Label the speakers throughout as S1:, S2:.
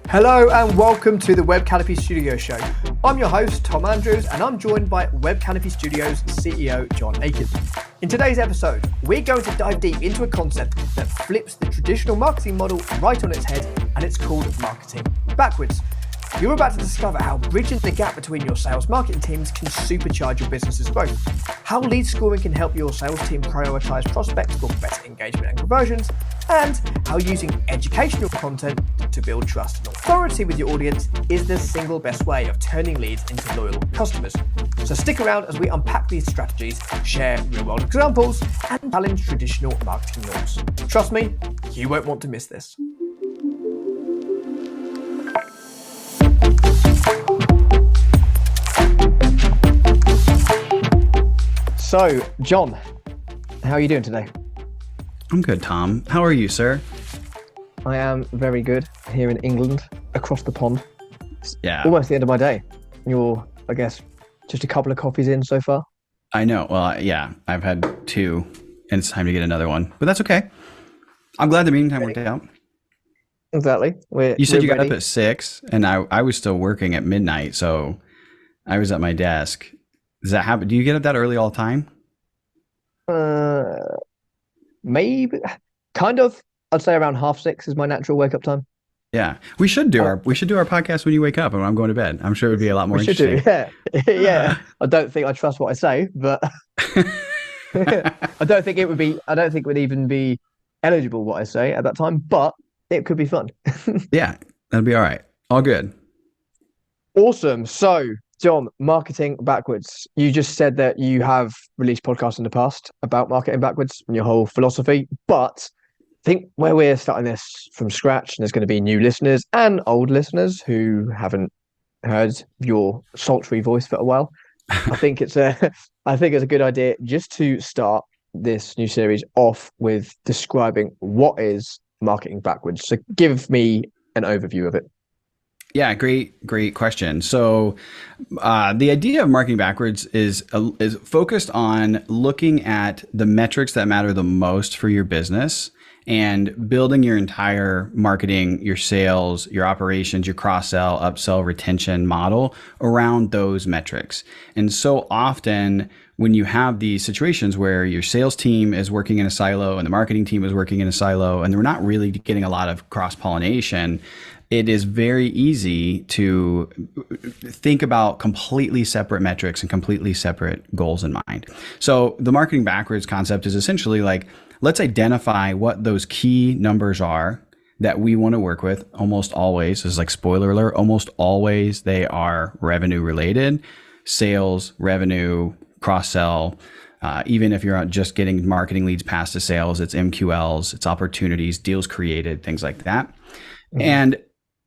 S1: Hello and welcome to the Web Canopy Studio Show. I'm your host, Tom Andrews, and I'm joined by Web Canopy Studios CEO, John Aikin. In today's episode, we're going to dive deep into a concept that flips the traditional marketing model right on its head, and it's called marketing backwards. You're about to discover how bridging the gap between your sales marketing teams can supercharge your business's growth, how lead scoring can help your sales team prioritize prospects for better engagement and conversions, and how using educational content to build trust and authority with your audience is the single best way of turning leads into loyal customers. So stick around as we unpack these strategies, share real-world examples, and challenge traditional marketing norms. Trust me, you won't want to miss this. So, John, how are you doing today?
S2: I'm good, Tom. How are you, sir?
S1: I am very good here in England, across the pond. It's almost the end of my day. You're, I guess, just a couple of coffees in so far?
S2: I know. Well, yeah, I've had two, and it's time to get another one. But that's okay. I'm glad the meeting time worked out.
S1: Exactly.
S2: You said you got up at 6, and I was still working at midnight, so I was at my desk. Does that happen? Do you get up that early all the time?
S1: Maybe, kind of. I'd say around 6:30 is my natural wake up time.
S2: Yeah, we should do our podcast when you wake up and when I'm going to bed. I'm sure it would be a lot more interesting.
S1: Yeah. I don't think I trust what I say, but I don't think it would even be eligible what I say at that time. But it could be fun.
S2: Yeah, that'd be all right. All good.
S1: Awesome. So, John, marketing backwards. You just said that you have released podcasts in the past about marketing backwards and your whole philosophy, but I think where we're starting this from scratch, and there's going to be new listeners and old listeners who haven't heard your sultry voice for a while. I think it's a good idea just to start this new series off with describing what is marketing backwards. So give me an overview of it.
S2: Yeah, great question. So the idea of marketing backwards is focused on looking at the metrics that matter the most for your business and building your entire marketing, your sales, your operations, your cross-sell, upsell, retention model around those metrics. And so often when you have these situations where your sales team is working in a silo and the marketing team is working in a silo and they're not really getting a lot of cross-pollination, it is very easy to think about completely separate metrics and completely separate goals in mind. So the marketing backwards concept is essentially like, let's identify what those key numbers are that we want to work with. Almost always, this is like spoiler alert, almost always they are revenue related, sales, revenue, cross-sell. Even if you're just getting marketing leads past to sales, it's MQLs, it's opportunities, deals created, things like that. Mm-hmm. And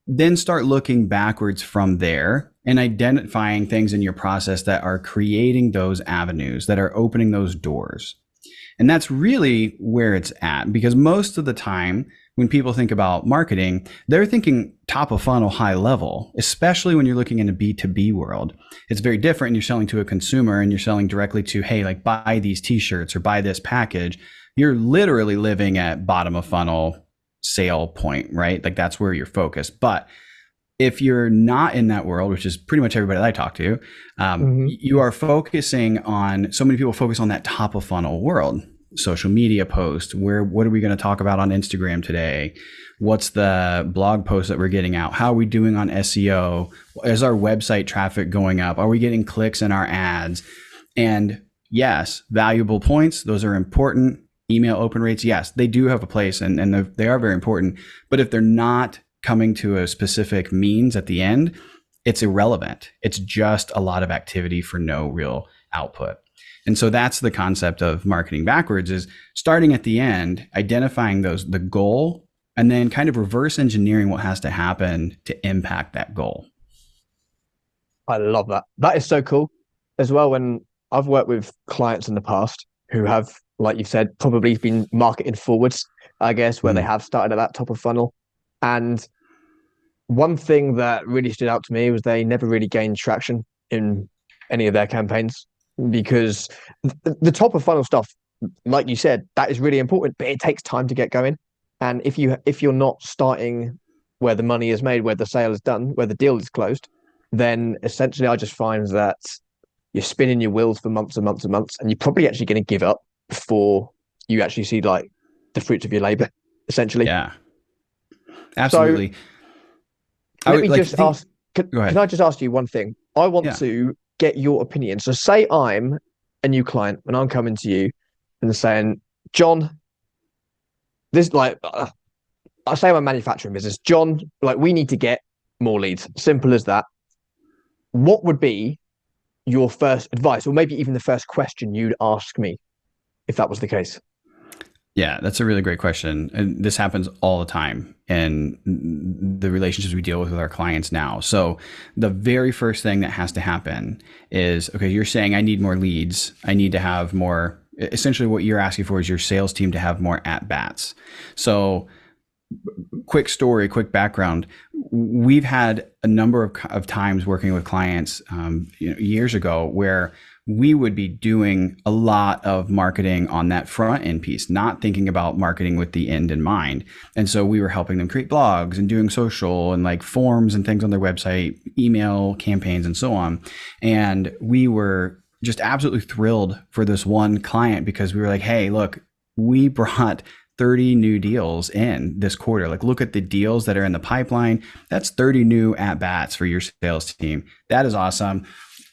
S2: then start looking backwards from there and identifying things in your process that are creating those avenues, that are opening those doors. And that's really where it's at, because most of the time when people think about marketing, they're thinking top of funnel, high level, especially when you're looking in a B2B world. It's very different. You're selling to a consumer and you're selling directly to, hey, like buy these t-shirts or buy this package. You're literally living at bottom of funnel sale point, right? Like that's where you're focused. But if you're not in that world, which is pretty much everybody that I talk to, you are focusing on, so many people focus on that top of funnel world, social media post, what are we going to talk about on Instagram today? What's the blog post that we're getting out? How are we doing on SEO? Is our website traffic going up? Are we getting clicks in our ads? And yes, valuable points. Those are important. Email open rates, yes, they do have a place and they are very important. But if they're not coming to a specific means at the end, it's irrelevant. It's just a lot of activity for no real output. And so that's the concept of marketing backwards, is starting at the end, identifying the goal, and then kind of reverse engineering what has to happen to impact that goal.
S1: I love that. That is so cool as well. When I've worked with clients in the past who have, like you said, probably been marketing forwards, I guess, where they have started at that top of funnel. And one thing that really stood out to me was they never really gained traction in any of their campaigns, because the top of funnel stuff, like you said, that is really important, but it takes time to get going. And if you're not starting where the money is made, where the sale is done, where the deal is closed, then essentially I just find that you're spinning your wheels for months and months and months, and you're probably actually going to give up before you actually see like the fruits of your labor, essentially.
S2: Yeah,
S1: So
S2: absolutely.
S1: let me just ask,
S2: Go
S1: can
S2: ahead.
S1: I just ask you one thing? I want
S2: Yeah.
S1: to get your opinion. So say I'm a new client and I'm coming to you and saying, John, this like I say I'm a manufacturing business. John, like we need to get more leads. Simple as that. What would be your first advice, or maybe even the first question you'd ask me if that was the case?
S2: Yeah, that's a really great question. And this happens all the time in the relationships we deal with our clients now. So the very first thing that has to happen is, okay, you're saying I need more leads. I need to have more. Essentially what you're asking for is your sales team to have more at bats. So quick story, quick background. We've had a number of times working with clients years ago where we would be doing a lot of marketing on that front end piece, not thinking about marketing with the end in mind. And so we were helping them create blogs and doing social and like forms and things on their website, email campaigns and so on. And we were just absolutely thrilled for this one client because we were like, hey, look, we brought 30 new deals in this quarter. Like, look at the deals that are in the pipeline. That's 30 new at bats for your sales team. That is awesome.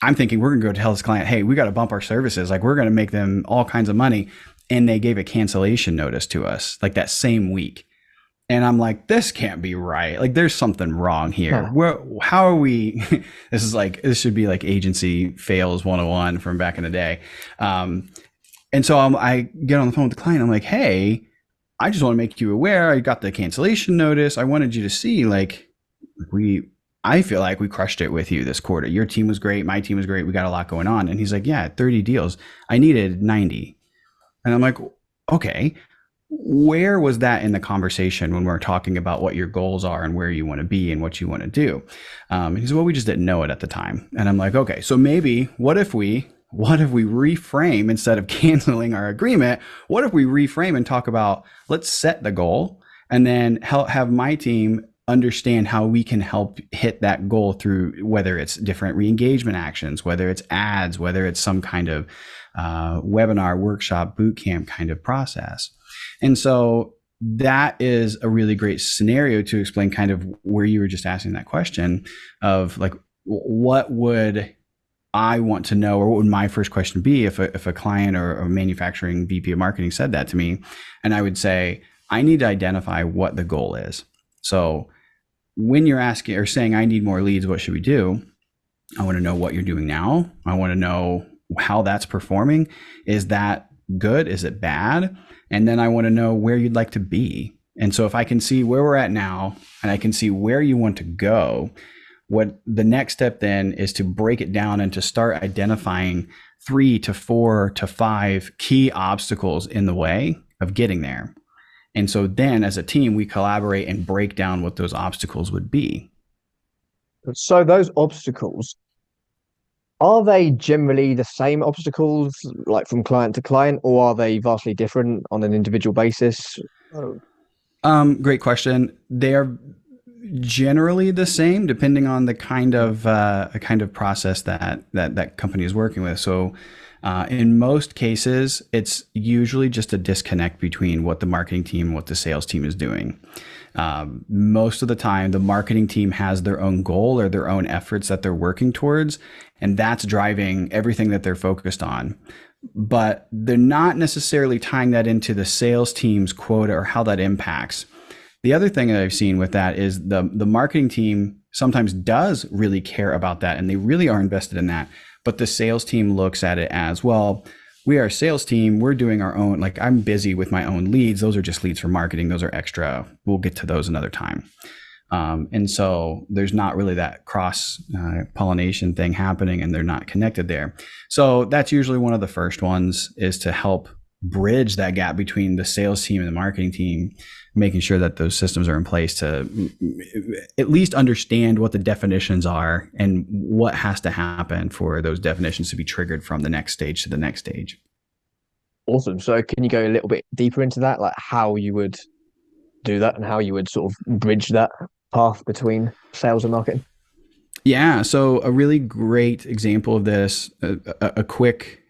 S2: I'm thinking we're going to go tell this client, hey, we got to bump our services. Like, we're going to make them all kinds of money. And they gave a cancellation notice to us like that same week. And I'm like, this can't be right. Like, there's something wrong here. How are we? This should be like agency fails 101 from back in the day. And so I get on the phone with the client. I'm like, hey, I just want to make you aware. I got the cancellation notice. I wanted you to see, like, I feel like we crushed it with you this quarter. Your team was great. My team was great. We got a lot going on. And he's like, yeah, 30 deals. I needed 90. And I'm like, okay, where was that in the conversation when we're talking about what your goals are and where you want to be and what you want to do? He said, well, we just didn't know it at the time. And I'm like, okay, so maybe what if we reframe, instead of canceling our agreement, what if we reframe and talk about, let's set the goal and then have my team understand how we can help hit that goal through whether it's different re-engagement actions, whether it's ads, whether it's some kind of webinar, workshop, boot camp kind of process. And so that is a really great scenario to explain kind of where you were just asking that question of like, what would I want to know, or what would my first question be if a client or a manufacturing VP of marketing said that to me? And I would say, I need to identify what the goal is. So when you're asking or saying, I need more leads, what should we do? I want to know what you're doing now. I want to know how that's performing. Is that good? Is it bad? And then I want to know where you'd like to be. And so if I can see where we're at now and I can see where you want to go, what the next step then is to break it down and to start identifying 3 to 4 to 5 key obstacles in the way of getting there. And so then as a team, we collaborate and break down what those obstacles would be.
S1: So those obstacles, are they generally the same obstacles, like from client to client, or are they vastly different on an individual basis?
S2: Great question. They are generally the same, depending on the kind of process that company is working with. So in most cases, it's usually just a disconnect between what the marketing team and what the sales team is doing. Most of the time, the marketing team has their own goal or their own efforts that they're working towards, and that's driving everything that they're focused on. But they're not necessarily tying that into the sales team's quota or how that impacts. The other thing that I've seen with that is the marketing team sometimes does really care about that, and they really are invested in that. But the sales team looks at it as, well, we are a sales team. We're doing our own, like, I'm busy with my own leads. Those are just leads for marketing. Those are extra. We'll get to those another time. And so there's not really that cross pollination thing happening, and they're not connected there. So that's usually one of the first ones, is to help bridge that gap between the sales team and the marketing team, making sure that those systems are in place to at least understand what the definitions are and what has to happen for those definitions to be triggered from the next stage to the next stage.
S1: Awesome. So can you go a little bit deeper into that, like how you would do that and how you would sort of bridge that? path between sales and marketing?
S2: Yeah. So a really great example of this, a quick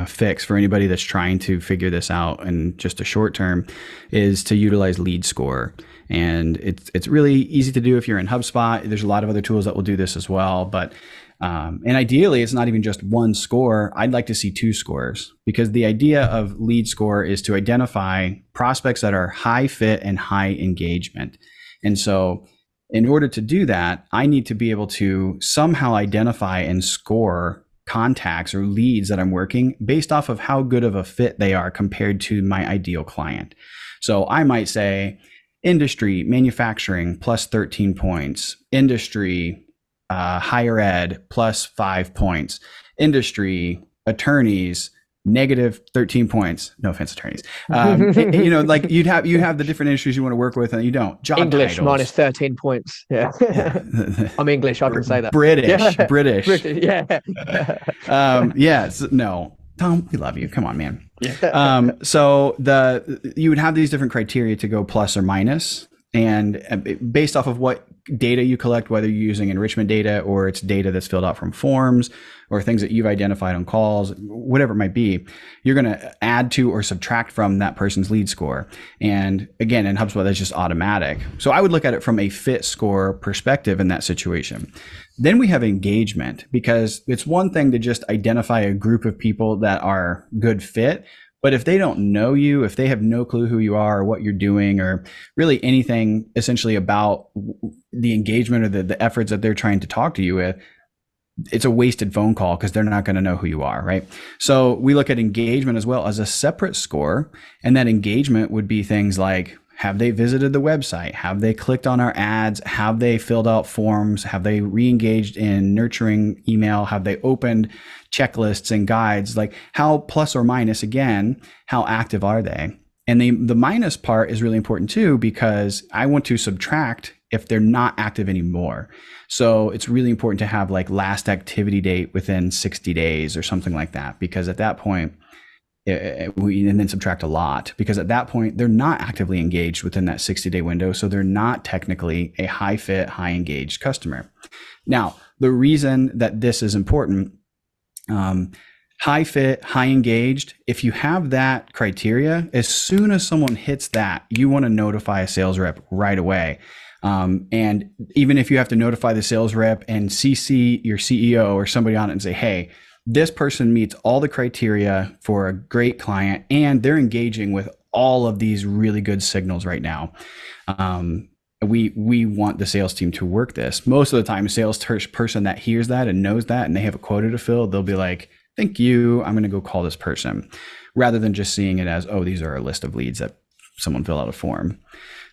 S2: fix for anybody that's trying to figure this out in just a short term, is to utilize lead score. And it's really easy to do if you're in HubSpot. There's a lot of other tools that will do this as well. But and ideally, it's not even just one score. I'd like to see 2 scores, because the idea of lead score is to identify prospects that are high fit and high engagement. And so in order to do that, I need to be able to somehow identify and score contacts or leads that I'm working based off of how good of a fit they are compared to my ideal client. So I might say industry, manufacturing, plus 13 points, industry, higher ed, plus 5 points, industry, attorneys, negative 13 points. No offense, attorneys. Like you'd have the different industries you want to work with, and you don't. Job
S1: English
S2: titles.
S1: minus 13 points. Yeah. I'm English. I can say that.
S2: British.
S1: Yeah.
S2: No, Tom, we love you. Come on, man.
S1: Yeah.
S2: So you would have these different criteria to go plus or minus, and based off of what data you collect, whether you're using enrichment data or it's data that's filled out from forms or things that you've identified on calls, whatever it might be, you're going to add to or subtract from that person's lead score. And again, in HubSpot, that's just automatic. So I would look at it from a fit score perspective in that situation. Then we have engagement, because it's one thing to just identify a group of people that are good fit. But if they don't know you, if they have no clue who you are or what you're doing, or really anything essentially about the engagement or the efforts that they're trying to talk to you with, it's a wasted phone call, because they're not going to know who you are, right? So we look at engagement as well as a separate score. And that engagement would be things like, have they visited the website? Have they clicked on our ads? Have they filled out forms? Have they re-engaged in nurturing email? Have they opened checklists and guides? Like, how plus or minus, again, how active are they? And the minus part is really important too, because I want to subtract if they're not active anymore. So it's really important to have like last activity date within 60 days or something like that, because at that point, and then subtract a lot, because at that point they're not actively engaged within that 60-day window. So they're not technically a high fit, high engaged customer. Now, the reason that this is important, high fit, high engaged, if you have that criteria, as soon as someone hits that, you want to notify a sales rep right away. And even if you have to notify the sales rep and CC your CEO or somebody on it and say, hey, this person meets all the criteria for a great client, and they're engaging with all of these really good signals right now. We want the sales team to work this. Most of the time, a sales person that hears that and knows that, and they have a quota to fill, they'll be like, thank you, I'm going to go call this person, rather than just seeing it as, oh, these are a list of leads that someone fill out a form.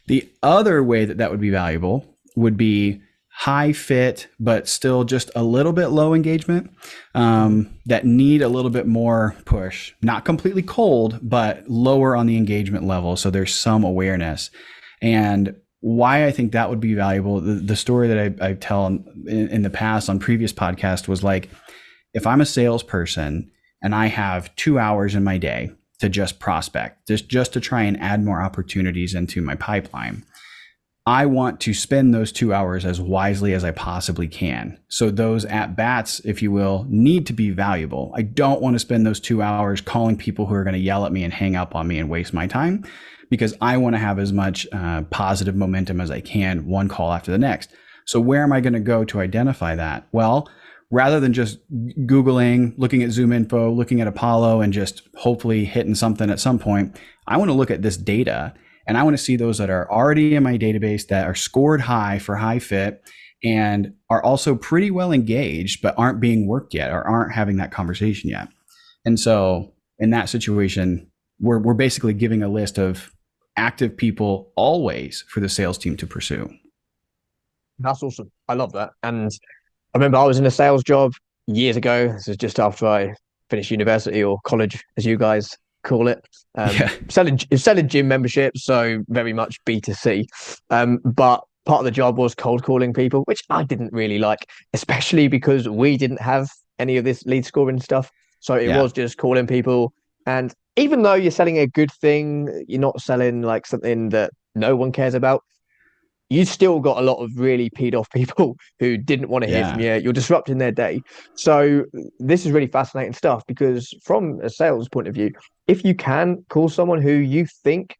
S2: The other way that would be valuable would be high fit, but still just a little bit low engagement, that need a little bit more push, not completely cold, but lower on the engagement level. So there's some awareness. And why I think that would be valuable, the story that I tell in the past on previous podcasts was like, if I'm a salesperson and I have 2 hours in my day to just prospect, just to try and add more opportunities into my pipeline, I want to spend those 2 hours as wisely as I possibly can. So those at-bats, if you will, need to be valuable. I don't want to spend those 2 hours calling people who are going to yell at me and hang up on me and waste my time, because I want to have as much positive momentum as I can, one call after the next. So where am I going to go to identify that? Well, rather than just Googling, looking at Zoom Info, looking at Apollo, and just hopefully hitting something at some point, I want to look at this data. And I want to see those that are already in my database that are scored high for high fit and are also pretty well engaged, but aren't being worked yet or aren't having that conversation yet. And so in that situation, we're basically giving a list of active people always for the sales team to pursue.
S1: That's awesome. I love that. And I remember I was in a sales job years ago. This was just after I finished university, or college, as you guys call it. Selling gym memberships, so very much B2C. But part of the job was cold calling people, which I didn't really like, especially because we didn't have any of this lead scoring stuff. So it was just calling people. And even though you're selling a good thing, you're not selling like something that no one cares about. you still got a lot of really peed off people who didn't want to hear from
S2: Yeah.
S1: you. You're disrupting their day. So this is really fascinating stuff, because from a sales point of view, if you can call someone who you think,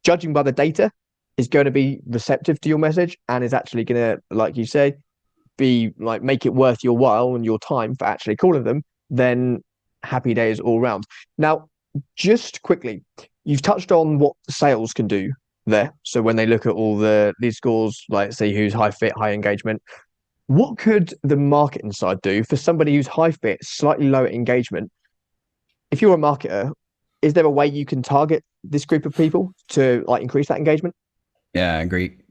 S1: judging by the data, is going to be receptive to your message and is actually going to, like you say, be like, make it worth your while and your time for actually calling them, then happy days all round. Now, just quickly, you've touched on what sales can do there. So when they look at all these scores, like say who's high fit, high engagement, what could the marketing side do for somebody who's high fit, slightly lower engagement? If you're a marketer, is there a way you can target this group of people to like increase that engagement?
S2: Yeah, great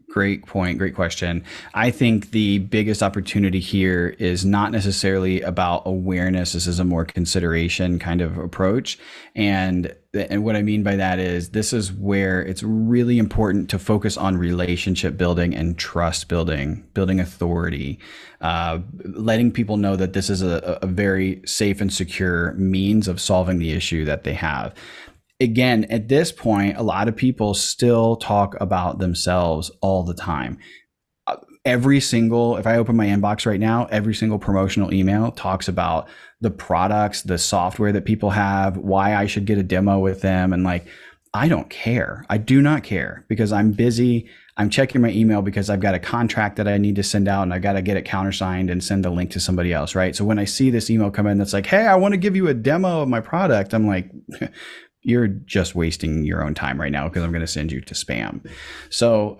S2: point. Great question. I think the biggest opportunity here is not necessarily about awareness. This is a more consideration kind of approach. And what I mean by that is this is where it's really important to focus on relationship building and trust building authority, letting people know that this is a very safe and secure means of solving the issue that they have. Again, at this point, a lot of people still talk about themselves all the time. If I open my inbox right now, every single promotional email talks about the products, the software that people have, why I should get a demo with them. And like, I don't care. I do not care, because I'm busy. I'm checking my email because I've got a contract that I need to send out and I got to get it countersigned and send a link to somebody else, right? So when I see this email come in that's like, hey, I want to give you a demo of my product, I'm like, you're just wasting your own time right now, because I'm going to send you to spam. So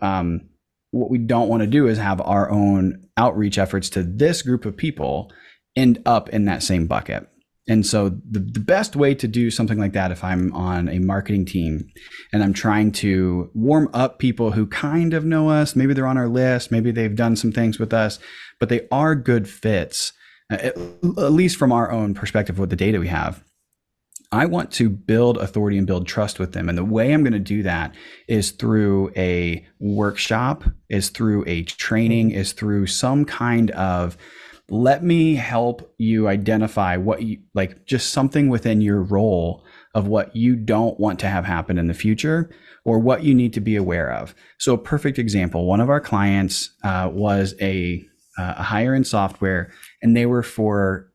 S2: what we don't want to do is have our own outreach efforts to this group of people end up in that same bucket. And so the best way to do something like that, if I'm on a marketing team and I'm trying to warm up people who kind of know us, maybe they're on our list, maybe they've done some things with us, but they are good fits, at least from our own perspective with the data we have, I want to build authority and build trust with them. And the way I'm going to do that is through a workshop, is through a training, is through some kind of, let me help you identify what you like, just something within your role of what you don't want to have happen in the future, or what you need to be aware of. So a perfect example, one of our clients was a higher end software, and they were for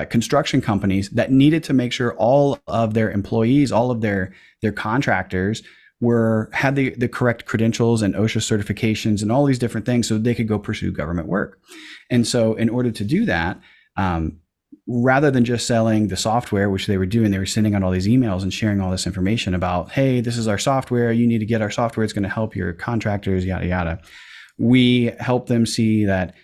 S2: construction companies that needed to make sure all of their employees, all of their contractors had the correct credentials and OSHA certifications and all these different things so they could go pursue government work. And so in order to do that, rather than just selling the software, which they were doing, they were sending out all these emails and sharing all this information about, hey, this is our software. You need to get our software. It's going to help your contractors, yada, yada. We help them see that,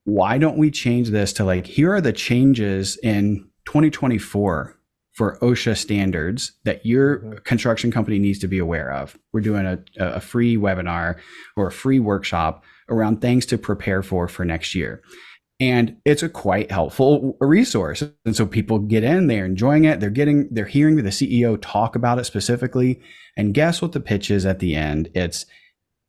S2: why don't we change this to like, here are the changes in 2024 for OSHA standards that your construction company needs to be aware of. We're doing a free webinar or a free workshop around things to prepare for next year. And it's a quite helpful resource. And so people get in, they're enjoying it. They're hearing the CEO talk about it specifically. And guess what the pitch is at the end? It's,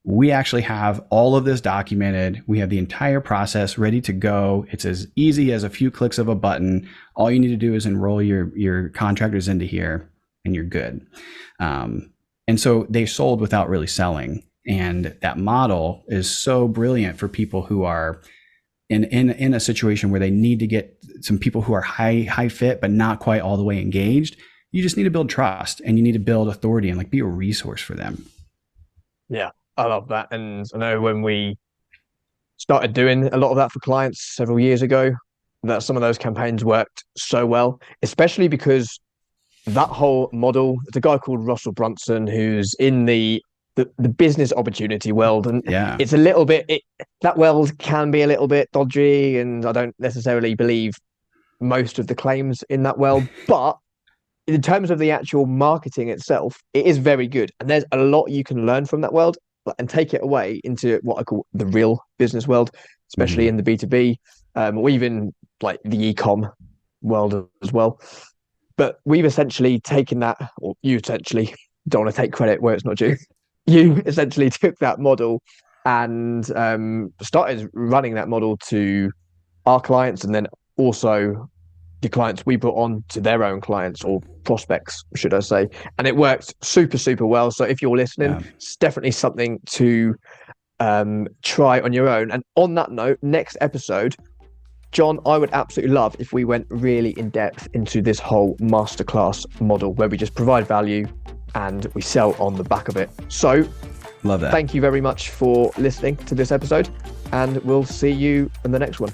S2: we actually have all of this documented. We have the entire process ready to go. It's as easy as a few clicks of a button. All you need to do is enroll your contractors into here and you're good. And so they sold without really selling. And that model is so brilliant for people who are in a situation where they need to get some people who are high fit, but not quite all the way engaged. You just need to build trust, and you need to build authority and like be a resource for them.
S1: Yeah, I love that. And I know when we started doing a lot of that for clients several years ago, that some of those campaigns worked so well, especially because that whole model, there's a guy called Russell Brunson who's in the business opportunity world, and
S2: Yeah.
S1: it's a little bit, that world can be a little bit dodgy, and I don't necessarily believe most of the claims in that world, but in terms of the actual marketing itself, it is very good. And there's a lot you can learn from that world and take it away into what I call the real business world, especially in the B2B, or even like the e-com world as well. But we've essentially taken that, or you essentially, don't want to take credit where it's not due. You essentially took that model and started running that model to our clients, and then also the clients we put on to their own clients, or prospects, should I say. And it worked super, super well. So if you're listening, it's definitely something to try on your own. And on that note, next episode, John, I would absolutely love if we went really in depth into this whole masterclass model where we just provide value and we sell on the back of it. So
S2: love that.
S1: Thank you very much for listening to this episode, and we'll see you in the next one.